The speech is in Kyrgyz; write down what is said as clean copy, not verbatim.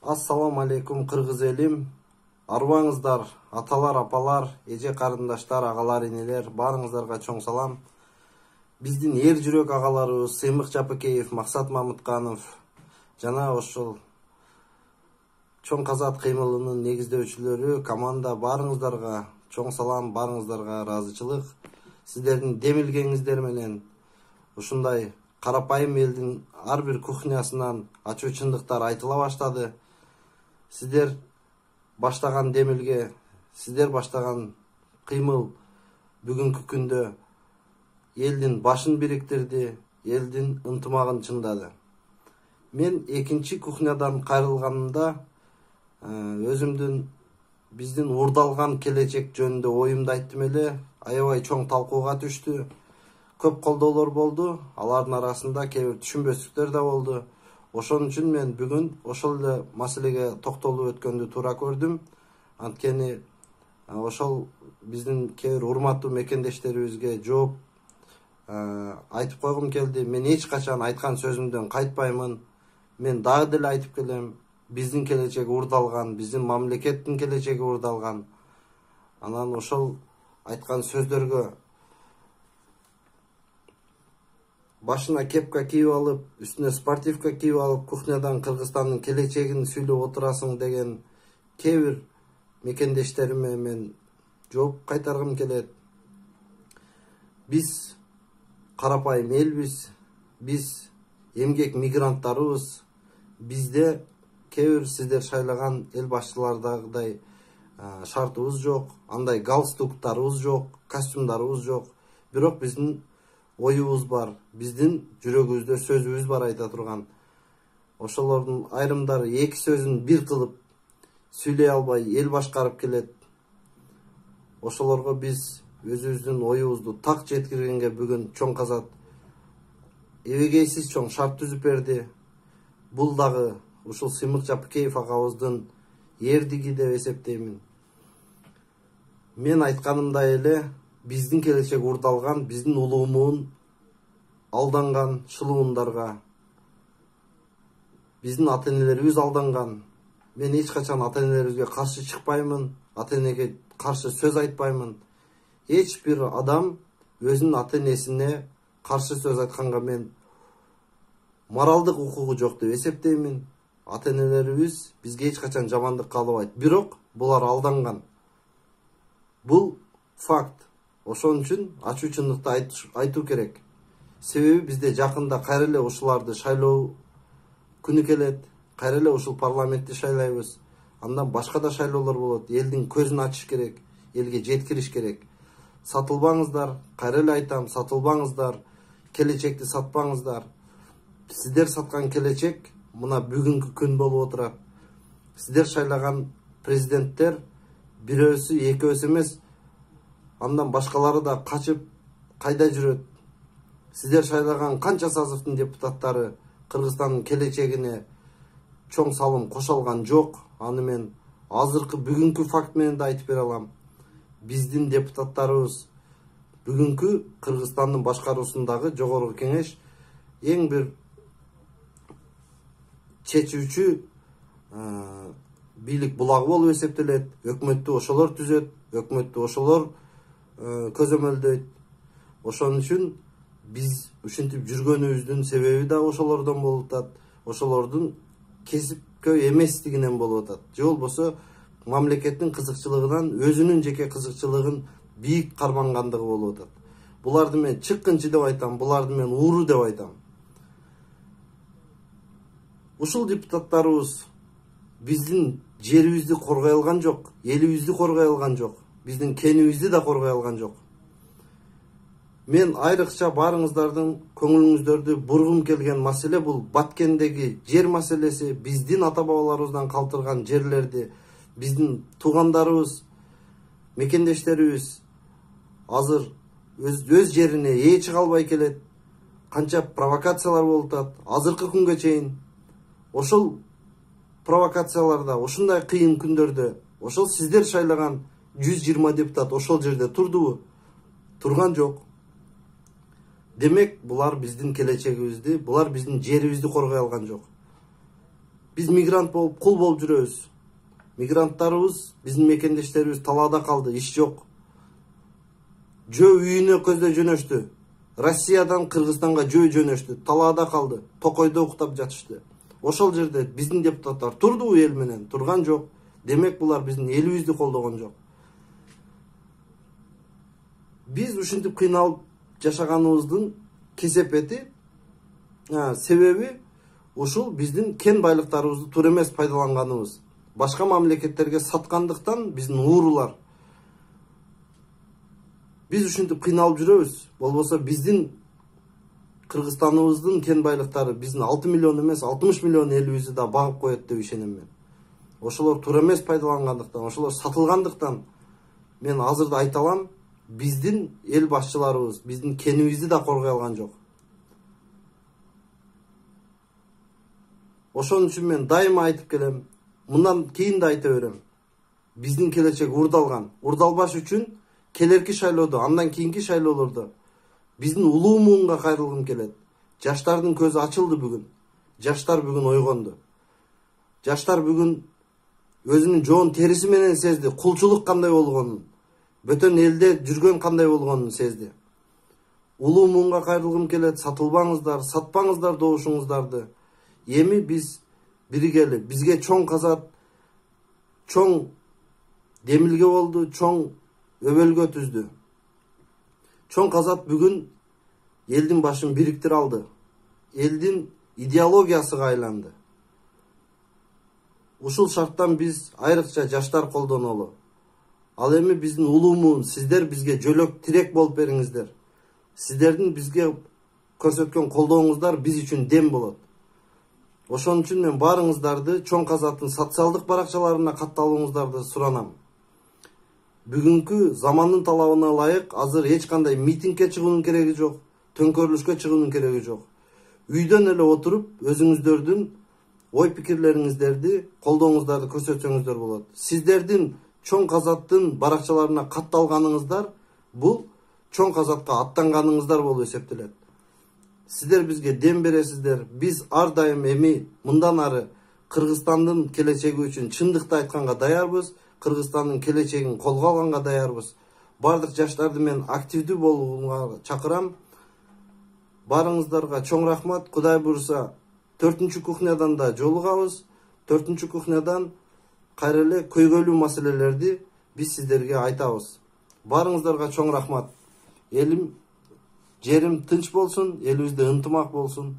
Ассаламу алейкум кыргыз элим. Арбаңыздар, аталар, апалар, эже карындаштар, агалар, энелер, баарыңыздарга чоң салам. Биздин эр жүрөк агаларыбыз Сыймык Жапыкеев, Максат Мамытканов жана ошол чоң казат кыймылынын негиздөөчүлөрү, команда баарыңыздарга чоң салам, баарыңыздарга ыраазычылык. Сиздердин демилгениңиздер менен ушундай карапайым элдин ар бир кухнясынан ачуу чындыктар айтыла баштады. Сиздер баштаган демилге, сиздер баштаган кыймыл бүгүнкү күндө элдин башын бириктирди, элдин ынтымагын чыңдады. Мен экинчи кухнядан кайрылганымда өзүмдүн биздин урдалган келечек жөнүндө оюмду айттым эле. Аябай чоң талкууга түштү. Көп колдоолор болду. Алардын арасында кээ бир түшүнбөстүктөр да болду. Ошон үчүн мен бүгүн ошол эле маселеге токтолуп өткөндү туура көрдүм. Анткени ошол биздин кээ бир урматтуу мекендештерибизге жооп айтып койгум келди. Мен эч качан айткан сөзүмдөн кайтпаймын. Мен дагы деле айтып келем. Биздин келечек урдалган, биздин мамлекеттин келечеги урдалган. Анан ошол айткан сөздөргө башына кепка кийип алып, үстүнө спортивка кийип алып, кухнядан Кыргызстандын келечегин сүйлөп отурасың деген кээ бир мекендештериме мен жооп кайтаргым келет. Биз карапайым элбиз, биз эмгек мигранттарыбыз. Бизде кээ бир сиздер шайлаган эл башчылардагыдай шартыбыз жок, андай галстуктарыбыз жок, костюмдарыбыз жок. Бирок биздин оюбуз бар, биздин жүрөгүбүздө сөзүбүз бар айта турган. Ошолордун айрымдары эки сөзүн бир кылып сүйлөй албай эл башкарып келет. Ошолорго биз өзүбүздүн оюбузду так жеткиргенге бүгүн чоң казат эбегейсиз чоң шарт түзүп берди. Бул дагы ушул Сыймык Жапыкеев агабыздын эрдиги деп эсептеймин. Мен айтканымдай эле биздин келечек урдалган, биздин улуумун алданган шылуундарга, биздин ата-энелерибиз алданган. Мен эч качан ата-энелерибизге каршы чыкпаймын, ата-энеге каршы сөз айтпаймын. Эч бир адам өзүнүн ата-энесине каршы сөз айтканга мен моралдык укугу жок деп эсептеймин. Ата-энелерибиз бизге эч качан жамандык каалабайт, бирок булар алданган. Бул факт. Ошон үчүн ачуу чындыкты айтуу керек. Себеби бизде жакында кайра эле ушуларды шайлоо күнү келет. Кайра эле ушул парламентти шайлайбыз. Андан башка да шайлоолор болот. Элдин көзүн ачыш керек, элге жеткириш керек. Сатылбаңыздар, кайра эле айтам, сатылбаңыздар, келечекти сатпаңыздар. Сиздер саткан келечек мына бүгүнкү күн болуп отурат. Сиздер шайлаган президенттер бирөөсү, экөөсү эмес, андан башкалары да качып кайда жүрөт? Сиздер шайлаган канча сазывдын депутаттары Кыргызстандын келечегине чоң салым кошо алган жок. Аны мен азыркы бүгүнкү факт менен да айтып бере алам. Биздин депутаттарыбыз бүгүнкү Кыргызстандын башкаруусундагы жогорку кеңеш эң бир чечүүчү бийлик булагы болуп эсептелет. Өкмөттү ошолор түзөт, өкмөттү ошолор көзөмөлдөйт. Ошон үчүн биз ушинтип жүргөнүбүздүн себеби да ошолордон болуп атат. Ошолордун кесипкөй эместигинен болуп атат. Же болбосо мамлекеттин кызыкчылыгынан өзүнүн жеке кызыкчылыгын бийик кармангандыгы болуп атат. Буларды мен чыккынчы деп айтам, буларды мен ууру деп айтам. Ушул депутаттарыбыз биздин жерибизди коргой алган жок, элибизди коргой алган жок, биздин кенибизди да коргой алган жок. Мен айрыкча баарыңыздардын көңүлүңүздөрдү бургум келген маселе бул Баткендеги жер маселеси. Биздин ата-бабаларыбыздан калтырган жерлерди биздин туугандарыбыз, мекендештерибиз азыр өз жерине ээ чыга албай келет. Канча провокациялар болуп атат азыркы күнгө чейин. Ошол провокацияларда, ушундай кыйын күндөрдө ошол сиздер шайлаган 120 депутат ошол жерде турдубу? Турган жок. Демек, булар биздин келечегибизди, булар биздин жерибизди коргой алган жок. Биз мигрант болуп, кул болуп жүрөбүз. Мигранттарыбыз, биздин мекендештерибиз талаада калды, иш жок. Жөө үйүнө көздөй жөнөштү. Россиядан Кыргызстанга жөө жөнөштү. Талаада калды. Токойдо уктап жатышты. Ошол жерде биздин депутаттар турду эл менен, турган жок. Демек булар биздин элибизди колдогон жок. Биз ушинтип кыйналып жашаганыбыздын кесепети себеби ушул биздин кен байлыктарыбызды туура эмес пайдаланганыбыз. Башка мамлекеттерге саткандыктан биздин уурулар. Биз ушинтип кыйналып жүрөбүз. Болбосо биздин Кыргызстаныбыздын кен байлыктары биздин 6 миллион эмес, 60 миллион элибизди да багып коет деп ишенем мен. Ошолор туура эмес пайдалангандыктан, ошолор сатылгандыктан мен азырда айта алам, биздин эл башчыларыбыз биздин кенибизди да коргой алган жок. Ошон үчүн мен дайыма айтып келем, мындан кийин да айта берем. Биздин келечек урдалган. Урдалбаш үчүн келерки шайлоодо, андан кийинки шайлоолордо биздин улуу муунга кайрылгым келет. Жаштардын көзү ачылды бүгүн. Жаштар бүгүн ойгонду. Жаштар бүгүн өзүнүн жоон териси менен сезди кулчулук кандай болгонун, бөтөн элде жүргөн кандай болгонун сезди. Улуу муунга кайрылгым келет. Сатылбаңыздар, сатпаңыздар добушуңуздарды. Эми биз биригели, бизге чоң казат, чоң демилге болду, чоң өбөлгө түздү. Чоң казат бүгүн элдин башын бириктире алды. Элдин идеологиясыга айланды. Ушул шарттан биз айрыкча жаштар колдонолу. Ал эми биздин улуу муун, сиздер бизге жөлөк тирек болуп бериңиздер. Сиздердин бизге көрсөткөн колдооңуздар биз үчүн дем болот. Ошон үчүн мен баарыңыздарды чоң казаттын социалдык баракчаларына катталууңуздарды суранам. Бүгүнкү замандын талабына ылайык азыр эч кандай митингге чыгуунун кереги жок, төңкөрүлүшкө чыгуунун кереги жок. Үйдөн эле отуруп өзүңүздөрдүн ой пикирлериңиздерди, колдооңуздарды көрсөтсөңүздөр болот. Сиздердин чоң казаттын баракчаларына катталганыңыздар бул чоң казатка аттанганыңыздар болуп эсептелет. Сиздер бизге дем бересиздер. Биз ар дайым эми мындан ары Кыргызстандын келечеги үчүн чындыкты айтканга даярбыз. Кыргызстандын келечегин колго алганга даярбыз. Бардык жаштарды мен активдүү болууга чакырам. Барыңыздарга чоң рахмат. Кудай буйруса 4-чү кухнядан да жолугабыз. 4-чү кухнядан кайра эле көйгөйлүү маселелерди биз сиздерге айтабыз. Барыңыздарга чоң рахмат. Элим, жерим тынч болсун, элибизде ынтымак болсун.